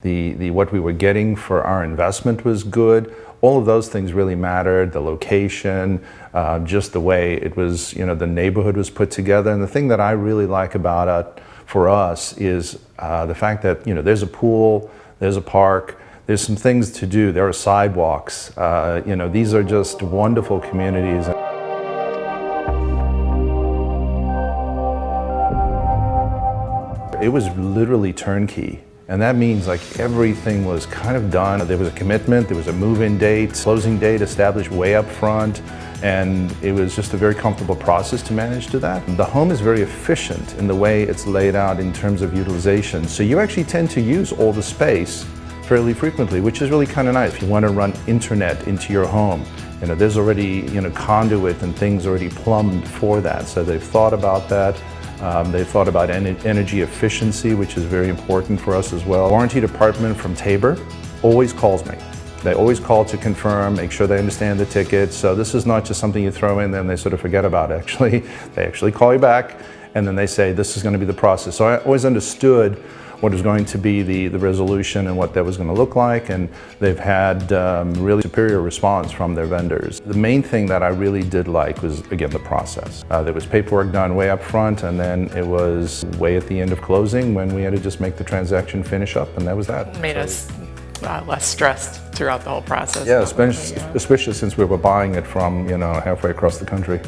the what we were getting for our investment was good. All of those things really mattered. The location, just the way it was, the neighborhood was put together. And the thing that I really like about it for us is the fact that, there's a pool, there's a park, there's some things to do. There are sidewalks. These are just wonderful communities. It was literally turnkey. And that means like everything was kind of done. There was a commitment, there was a move-in date, closing date established way up front, and it was just a very comfortable process to manage to that. The home is very efficient in the way it's laid out in terms of utilization. So you actually tend to use all the space fairly frequently, which is really kind of nice. If you want to run internet into your home, there's already, conduit and things already plumbed for that. So they've thought about that. They thought about energy efficiency, which is very important for us as well. Warranty department from Tabor always calls me. They always call to confirm, make sure they understand the ticket. So this is not just something you throw in, then they sort of forget about it. Actually, they actually call you back, and then they say, this is going to be the process. So I always understood what was going to be the resolution and what that was going to look like, and they've had really superior response from their vendors. The main thing that I really did like was, again, the process. There was paperwork done way up front, and then it was way at the end of closing when we had to just make the transaction finish up, and that was that. It made us less stressed throughout the whole process. Yeah, especially since we were buying it from, halfway across the country.